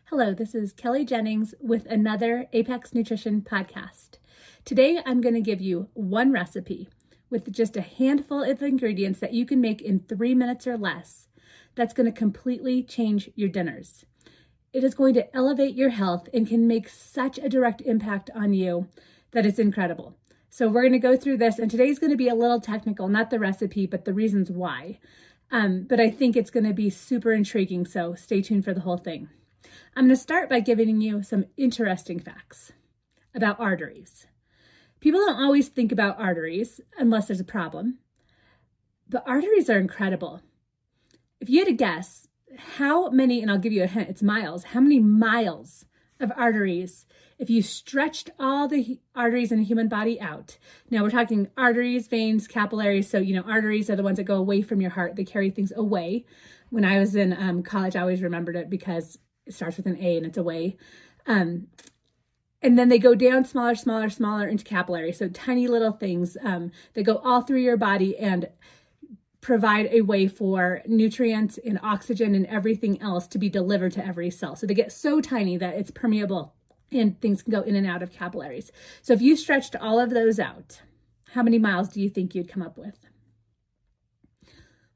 Hello, this is Kelly Jennings with another Apex Nutrition podcast. Today, I'm going to give you one recipe with just a handful of ingredients that you can make in 3 minutes or less that's going to completely change your dinners. It is going to elevate your health and can make such a direct impact on you that it's incredible. So we're going to go through this, and today's going to be a little technical, not the recipe, but the reasons why. But I think it's going to be super intriguing, so stay tuned for the whole thing. I'm going to start by giving you some interesting facts about arteries. People don't always think about arteries unless there's a problem, but arteries are incredible. If you had to guess how many, and I'll give you a hint, it's miles, how many miles of arteries, if you stretched all the arteries in the human body out. Now we're talking arteries, veins, capillaries. So, arteries are the ones that go away from your heart. They carry things away. When I was in college, I always remembered it because it starts with an A and it's away. And then they go down smaller into capillaries. So tiny little things. They go all through your body and provide a way for nutrients and oxygen and everything else to be delivered to every cell. So they get so tiny that it's permeable and things can go in and out of capillaries. So if you stretched all of those out, how many miles do you think you'd come up with?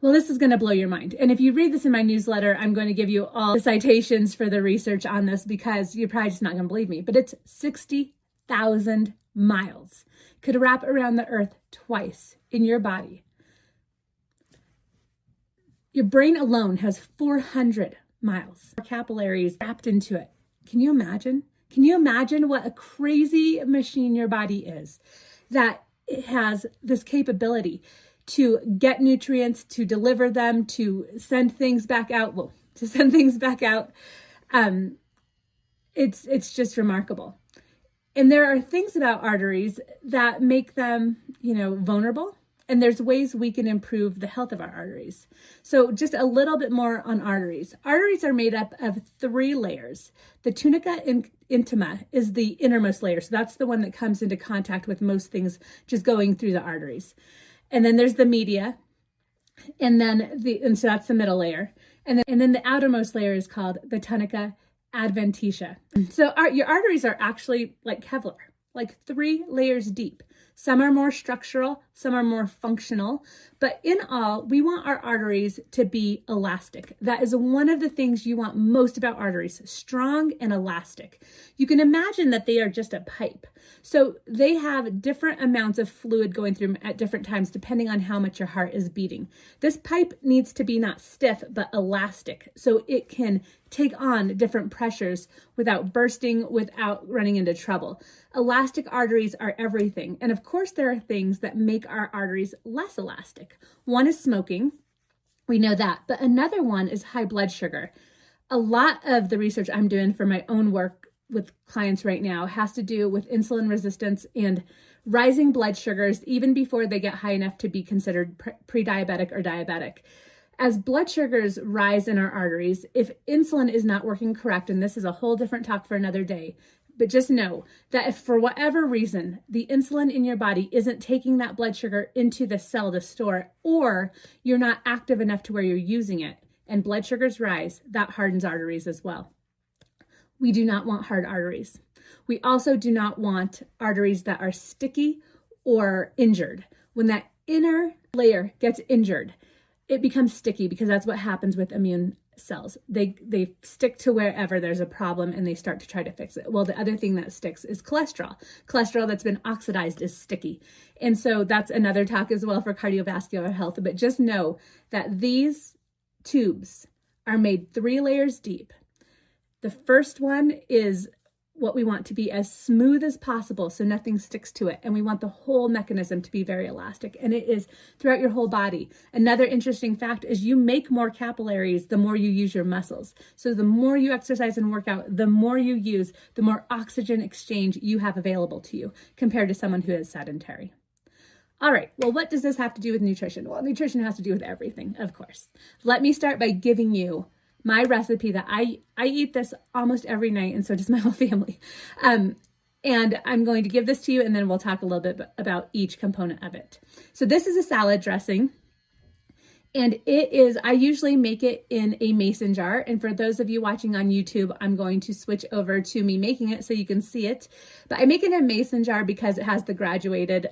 Well, this is going to blow your mind. And if you read this in my newsletter, I'm going to give you all the citations for the research on this because you're probably just not going to believe me. But it's 60,000 miles. Could wrap around the earth twice in your body. Your brain alone has 400 miles. Capillaries wrapped into it. Can you imagine? Can you imagine what a crazy machine your body is? That it has this capability to get nutrients, to deliver them, to send things back out. It's just remarkable. And there are things about arteries that make them, vulnerable. And there's ways we can improve the health of our arteries. So just a little bit more on arteries. Arteries are made up of 3 layers. The tunica intima is the innermost layer. So that's the one that comes into contact with most things just going through the arteries. And then there's the media, and so that's the middle layer. And then the outermost layer is called the tunica adventitia. So your arteries are actually like Kevlar, like 3 layers deep. Some are more structural, some are more functional, but in all, we want our arteries to be elastic. That is one of the things you want most about arteries, strong and elastic. You can imagine that they are just a pipe. So they have different amounts of fluid going through them at different times, depending on how much your heart is beating. This pipe needs to be not stiff, but elastic, so it can take on different pressures without bursting, without running into trouble. Elastic arteries are everything. And of course, there are things that make our arteries less elastic. One is smoking. We know that. But another one is high blood sugar. A lot of the research I'm doing for my own work with clients right now has to do with insulin resistance and rising blood sugars even before they get high enough to be considered pre-diabetic or diabetic. As blood sugars rise in our arteries, if insulin is not working correct, and this is a whole different talk for another day, but just know that if for whatever reason the insulin in your body isn't taking that blood sugar into the cell to store, or you're not active enough to where you're using it and blood sugars rise, that hardens arteries as well. We do not want hard arteries. We also do not want arteries that are sticky or injured. When that inner layer gets injured, it becomes sticky because that's what happens with immune cells. They stick to wherever there's a problem and they start to try to fix it. Well, the other thing that sticks is cholesterol. Cholesterol that's been oxidized is sticky. And so that's another talk as well for cardiovascular health. But just know that these tubes are made 3 layers deep. The first one is what we want to be as smooth as possible so nothing sticks to it. And we want the whole mechanism to be very elastic. And it is throughout your whole body. Another interesting fact is you make more capillaries the more you use your muscles. So the more you exercise and work out, the more you use, the more oxygen exchange you have available to you compared to someone who is sedentary. All right, well, what does this have to do with nutrition? Well, nutrition has to do with everything, of course. Let me start by giving you my recipe that I eat this almost every night, and so does my whole family. And I'm going to give this to you, and then we'll talk a little bit about each component of it. So this is a salad dressing, And I usually make it in a mason jar. And for those of you watching on YouTube, I'm going to switch over to me making it so you can see it. But I make it in a mason jar because it has the graduated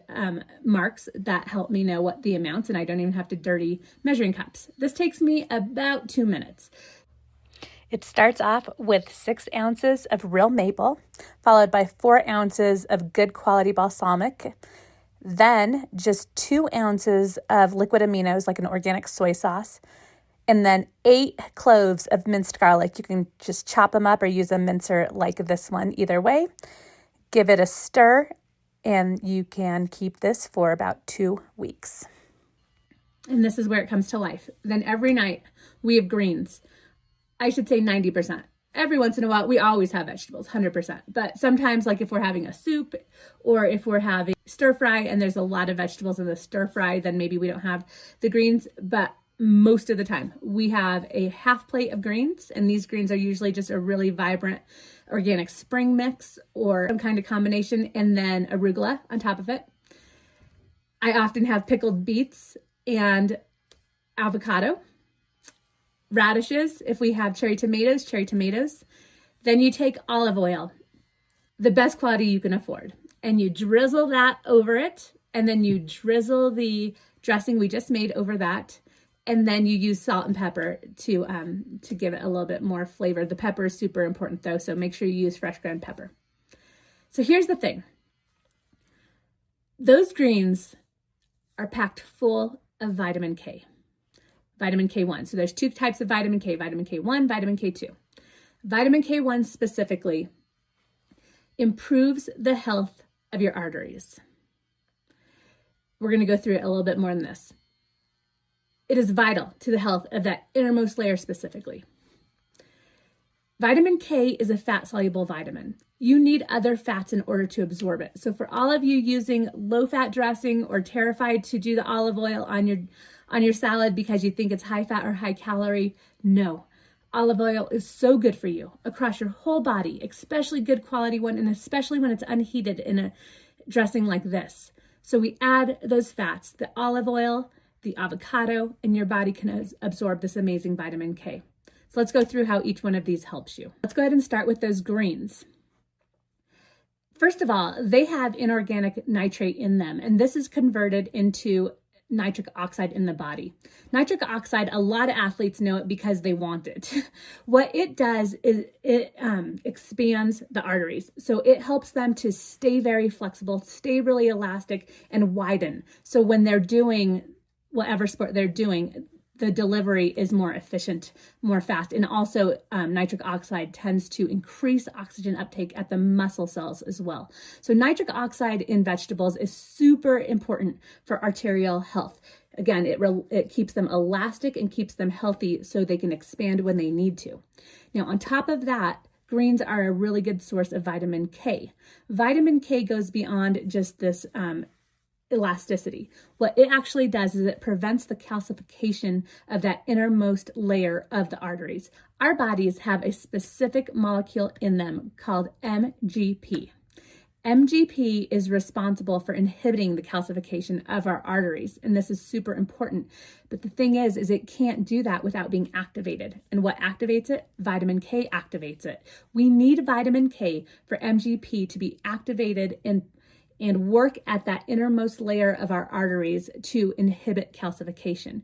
marks that help me know what the amounts, and I don't even have to dirty measuring cups. This takes me about 2 minutes. It starts off with 6 ounces of real maple, followed by 4 ounces of good quality balsamic. Then just 2 ounces of liquid aminos, like an organic soy sauce, and then 8 cloves of minced garlic. You can just chop them up or use a mincer like this one, either way. Give it a stir, and you can keep this for about 2 weeks. And this is where it comes to life. Then every night we have greens. I should say 90%. Every once in a while, we always have vegetables, 100%. But sometimes, like if we're having a soup or if we're having stir fry and there's a lot of vegetables in the stir fry, then maybe we don't have the greens. But most of the time, we have a half plate of greens. And these greens are usually just a really vibrant organic spring mix or some kind of combination, and then arugula on top of it. I often have pickled beets and avocado. Radishes, if we have cherry tomatoes. Then you take olive oil, the best quality you can afford, and you drizzle that over it, and then you drizzle the dressing we just made over that, and then you use salt and pepper to give it a little bit more flavor. The pepper is super important though, so make sure you use fresh ground pepper. So here's the thing. Those greens are packed full of vitamin K. Vitamin K1. So there's 2 types of vitamin K, vitamin K1, vitamin K2. Vitamin K1 specifically improves the health of your arteries. We're going to go through it a little bit more than this. It is vital to the health of that innermost layer specifically. Vitamin K is a fat-soluble vitamin. You need other fats in order to absorb it. So for all of you using low-fat dressing or terrified to do the olive oil on your salad because you think it's high fat or high calorie, no. Olive oil is so good for you across your whole body, especially good quality one, and especially when it's unheated in a dressing like this. So we add those fats, the olive oil, the avocado, and your body can absorb this amazing vitamin K. So let's go through how each one of these helps you. Let's go ahead and start with those greens. First of all, they have inorganic nitrate in them, and this is converted into nitric oxide in the body. Nitric oxide, a lot of athletes know it because they want it. What it does is it expands the arteries. So it helps them to stay very flexible, stay really elastic, and widen. So when they're doing whatever sport they're doing, the delivery is more efficient, more fast. And also nitric oxide tends to increase oxygen uptake at the muscle cells as well. So nitric oxide in vegetables is super important for arterial health. Again, it keeps them elastic and keeps them healthy so they can expand when they need to. Now, on top of that, greens are a really good source of vitamin K. Vitamin K goes beyond just this elasticity. What it actually does is it prevents the calcification of that innermost layer of the arteries. Our bodies have a specific molecule in them called MGP. MGP is responsible for inhibiting the calcification of our arteries, and this is super important. But the thing is it can't do that without being activated. And what activates it? Vitamin K activates it. We need vitamin K for MGP to be activated and work at that innermost layer of our arteries to inhibit calcification.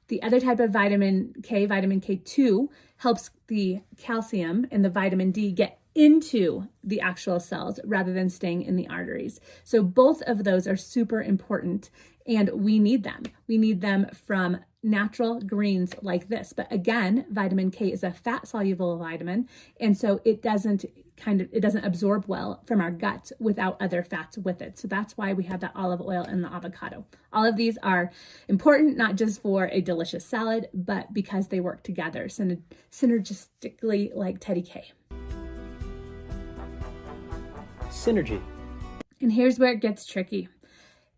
The other type of vitamin K, vitamin K2, helps the calcium and the vitamin D get into the actual cells rather than staying in the arteries. So both of those are super important, and we need them. We need them from natural greens like this. But again, vitamin K is a fat-soluble vitamin, and so it doesn't absorb well from our guts without other fats with it. So that's why we have the olive oil and the avocado. All of these are important, not just for a delicious salad, but because they work together synergistically like Teddy K. Synergy. And here's where it gets tricky.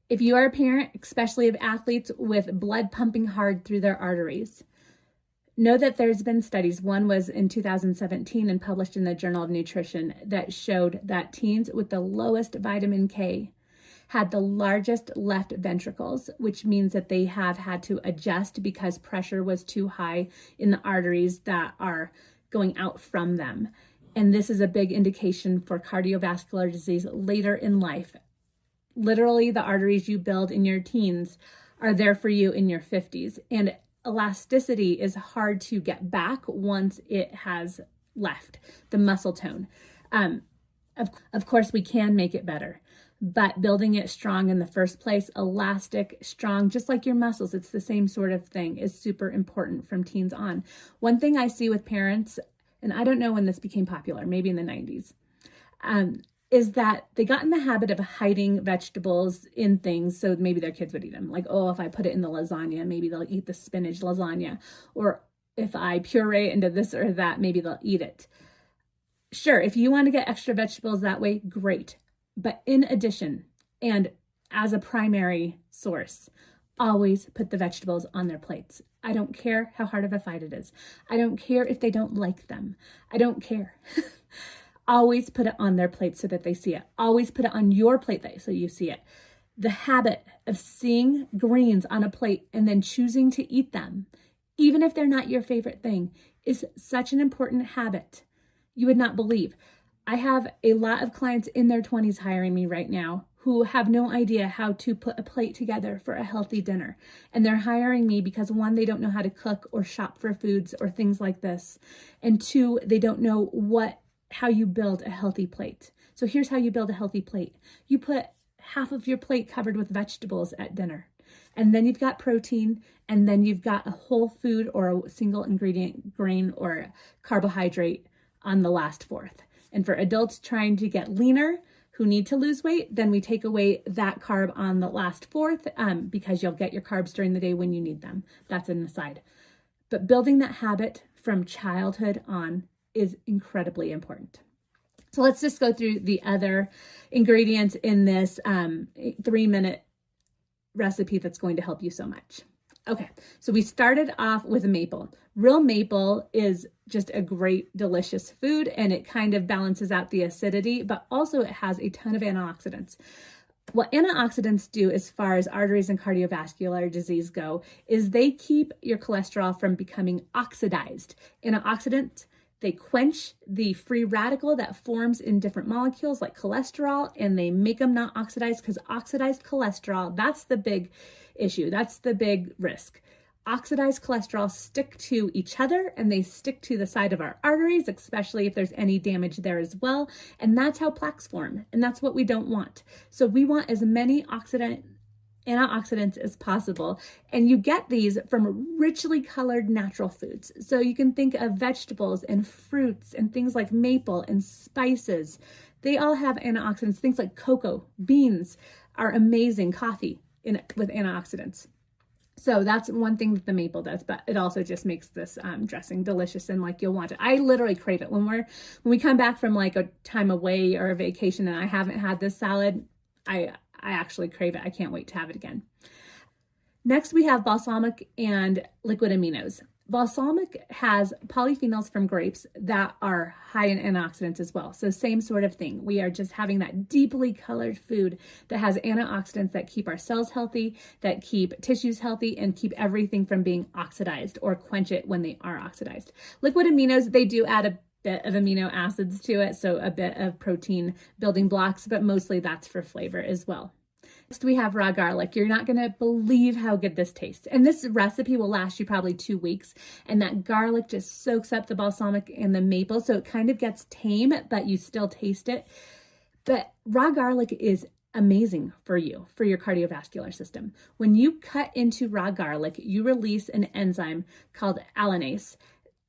If you are a parent, especially of athletes with blood pumping hard through their arteries, know that there's been studies. One was in 2017 and published in the Journal of Nutrition that showed that teens with the lowest vitamin K had the largest left ventricles, which means that they have had to adjust because pressure was too high in the arteries that are going out from them. And this is a big indication for cardiovascular disease later in life. Literally, the arteries you build in your teens are there for you in your 50s. And elasticity is hard to get back once it has left the muscle tone. Of course, we can make it better, but building it strong in the first place, elastic, strong, just like your muscles, it's the same sort of thing, is super important from teens on. One thing I see with parents, and I don't know when this became popular, maybe in the 90s, is that they got in the habit of hiding vegetables in things so maybe their kids would eat them. Like, oh, if I put it in the lasagna, maybe they'll eat the spinach lasagna. Or if I puree it into this or that, maybe they'll eat it. Sure, if you want to get extra vegetables that way, great. But in addition, and as a primary source, always put the vegetables on their plates. I don't care how hard of a fight it is. I don't care if they don't like them. I don't care. Always put it on their plate so that they see it. Always put it on your plate so you see it. The habit of seeing greens on a plate and then choosing to eat them, even if they're not your favorite thing, is such an important habit. You would not believe. I have a lot of clients in their 20s hiring me right now who have no idea how to put a plate together for a healthy dinner. And they're hiring me because, one, they don't know how to cook or shop for foods or things like this. And two, they don't know how you build a healthy plate. So here's how you build a healthy plate. You put half of your plate covered with vegetables at dinner. And then you've got protein, and then you've got a whole food or a single ingredient grain or carbohydrate on the last fourth. And for adults trying to get leaner who need to lose weight, then we take away that carb on the last fourth because you'll get your carbs during the day when you need them. That's an aside. But building that habit from childhood on is incredibly important. So let's just go through the other ingredients in this 3-minute recipe that's going to help you so much. Okay, so we started off with maple. Real maple is just a great, delicious food, and it kind of balances out the acidity, but also it has a ton of antioxidants. What antioxidants do as far as arteries and cardiovascular disease go is they keep your cholesterol from becoming oxidized. Antioxidants, they quench the free radical that forms in different molecules like cholesterol, and they make them not oxidized, because oxidized cholesterol, that's the big issue. That's the big risk. Oxidized cholesterol stick to each other, and they stick to the side of our arteries, especially if there's any damage there as well. And that's how plaques form. And that's what we don't want. So we want as many antioxidants as possible. And you get these from richly colored natural foods. So you can think of vegetables and fruits and things like maple and spices. They all have antioxidants. Things like cocoa, beans are amazing. Coffee with antioxidants. So that's one thing that the maple does, but it also just makes this dressing delicious and like you'll want it. I literally crave it when we come back from like a time away or a vacation and I haven't had this salad. I actually crave it. I can't wait to have it again. Next, we have balsamic and liquid aminos. Balsamic has polyphenols from grapes that are high in antioxidants as well. So same sort of thing. We are just having that deeply colored food that has antioxidants that keep our cells healthy, that keep tissues healthy, and keep everything from being oxidized or quench it when they are oxidized. Liquid aminos, they do add a bit of amino acids to it, so a bit of protein building blocks, but mostly that's for flavor as well. Next, we have raw garlic. You're not going to believe how good this tastes. And this recipe will last you probably 2 weeks. And that garlic just soaks up the balsamic and the maple. So it kind of gets tame, but you still taste it. But raw garlic is amazing for you, for your cardiovascular system. When you cut into raw garlic, you release an enzyme called allanase.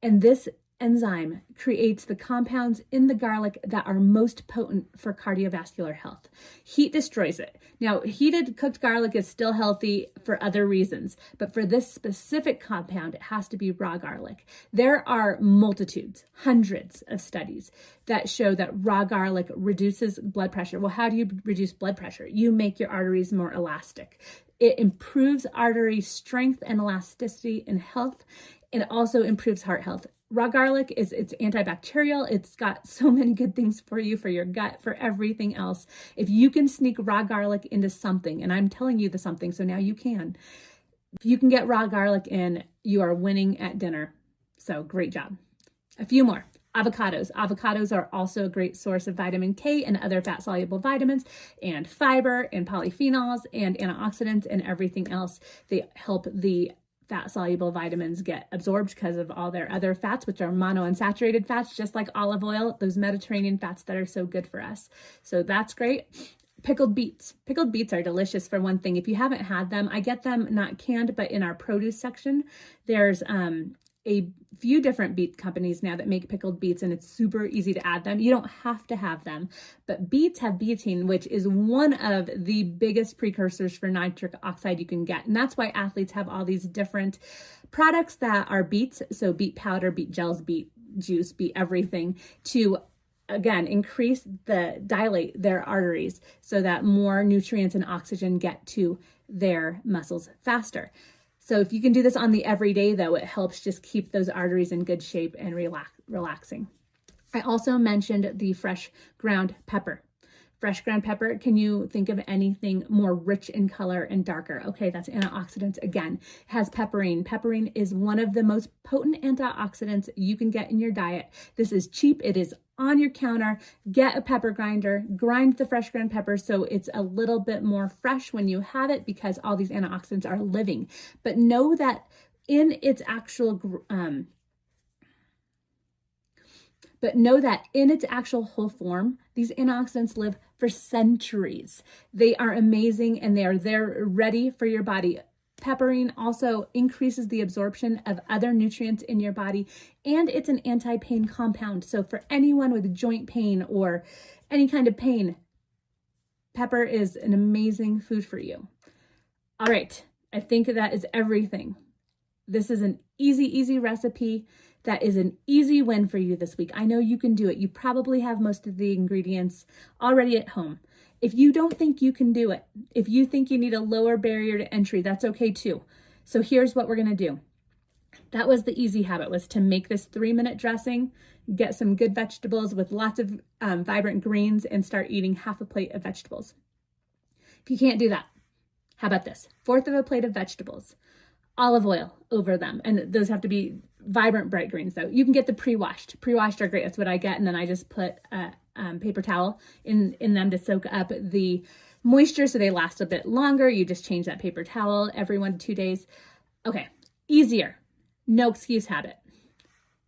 And this enzyme creates the compounds in the garlic that are most potent for cardiovascular health. Heat destroys it. Now, heated cooked garlic is still healthy for other reasons, but for this specific compound, it has to be raw garlic. There are multitudes, hundreds of studies that show that raw garlic reduces blood pressure. Well, how do you reduce blood pressure? You make your arteries more elastic. It improves artery strength and elasticity and health. It also improves heart health. raw garlic it's antibacterial. It's got so many good things for you, for your gut, for everything else. If you can sneak raw garlic into something, and I'm telling you the something, so now you can. If you can get raw garlic in, you are winning at dinner. So great job. A few more. Avocados. Avocados are also a great source of vitamin K and other fat-soluble vitamins and fiber and polyphenols and antioxidants and everything else. They help the fat-soluble vitamins get absorbed because of all their other fats, which are monounsaturated fats, just like olive oil, those Mediterranean fats that are so good for us. So that's great. Pickled beets. Pickled beets are delicious for one thing. If you haven't had them, I get them not canned, but in our produce section, there's a few different beet companies now that make pickled beets, and it's super easy to add them. You don't have to have them, but beets have betaine, which is one of the biggest precursors for nitric oxide you can get. And that's why athletes have all these different products that are beets. So beet powder, beet gels, beet juice, beet everything, to again dilate their arteries so that more nutrients and oxygen get to their muscles faster. So if you can do this on the everyday, though, it helps just keep those arteries in good shape and relaxing. I also mentioned the fresh ground pepper. Fresh ground pepper, can you think of anything more rich in color and darker? Okay, that's antioxidants again. It has pepperine. Pepperine is one of the most potent antioxidants you can get in your diet. This is cheap. It is on your counter. Get a pepper grinder, grind the fresh ground pepper so it's a little bit more fresh when you have it, because all these antioxidants are living. But know that in its actual whole form, these antioxidants live for centuries. They are amazing and they are there ready for your body. Pepperine also increases the absorption of other nutrients in your body, and it's an anti-pain compound. So for anyone with joint pain or any kind of pain, pepper is an amazing food for you. All right, I think that is everything. This is an easy recipe. That is an easy win for you this week. I know you can do it. You probably have most of the ingredients already at home. If you don't think you can do it, if you think you need a lower barrier to entry, that's okay too. So here's what we're gonna do. That was the easy habit, was to make this 3-minute dressing, get some good vegetables with lots of vibrant greens, and start eating half a plate of vegetables. If you can't do that, how about this? 1/4 of a plate of vegetables, olive oil over them. And those have to be vibrant bright greens though. You can get the pre-washed. Pre-washed are great. That's what I get. And then I just put a paper towel in them to soak up the moisture so they last a bit longer. You just change that paper towel every 1 to 2 days. Okay, easier. No excuse habit.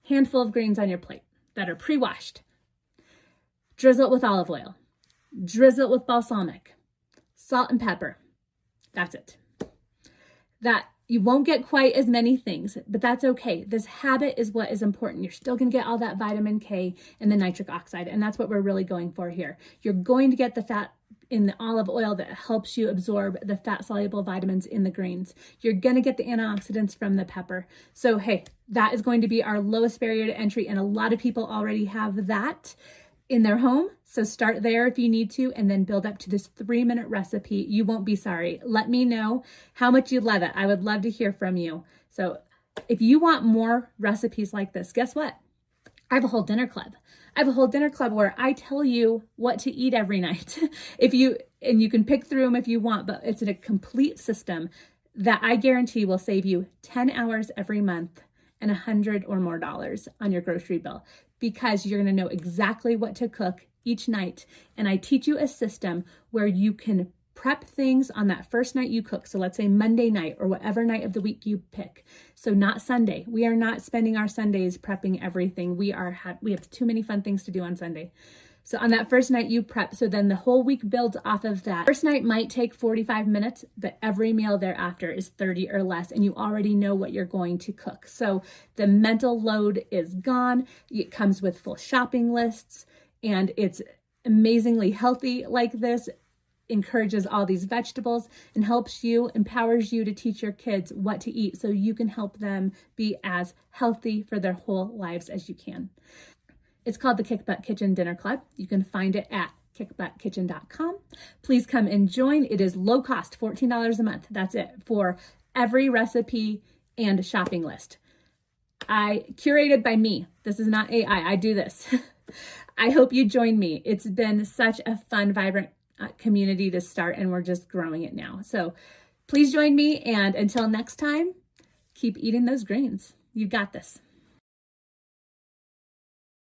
Handful of greens on your plate that are pre-washed. Drizzle it with olive oil. Drizzle it with balsamic. Salt and pepper. That's it. That you won't get quite as many things, but that's okay. This habit is what is important. You're still going to get all that vitamin K and the nitric oxide, and that's what we're really going for here. You're going to get the fat in the olive oil that helps you absorb the fat-soluble vitamins in the greens. You're going to get the antioxidants from the pepper. So, hey, that is going to be our lowest barrier to entry, and a lot of people already have that in their home. So start there if you need to, and then build up to this 3-minute recipe. You won't be sorry. Let me know how much you love it. I would love to hear from you. So if you want more recipes like this, guess what? I have a whole dinner club. I have a whole dinner club where I tell you what to eat every night. And you can pick through them if you want, but it's in a complete system that I guarantee will save you 10 hours every month and $100 or more on your grocery bill, because you're going to know exactly what to cook each night. And I teach you a system where you can prep things on that first night you cook. So let's say Monday night or whatever night of the week you pick. So not Sunday. We are not spending our Sundays prepping everything. We have too many fun things to do on Sunday. So on that first night you prep, so then the whole week builds off of that. First night might take 45 minutes, but every meal thereafter is 30 or less, and you already know what you're going to cook. So the mental load is gone. It comes with full shopping lists, and it's amazingly healthy like this. Encourages all these vegetables and empowers you to teach your kids what to eat so you can help them be as healthy for their whole lives as you can. It's called the Kick Butt Kitchen Dinner Club. You can find it at kickbuttkitchen.com. Please come and join. It is low cost, $14 a month. That's it for every recipe and shopping list. Curated by me. This is not AI. I do this. I hope you join me. It's been such a fun, vibrant community to start, and we're just growing it now. So please join me. And until next time, keep eating those greens. You got this.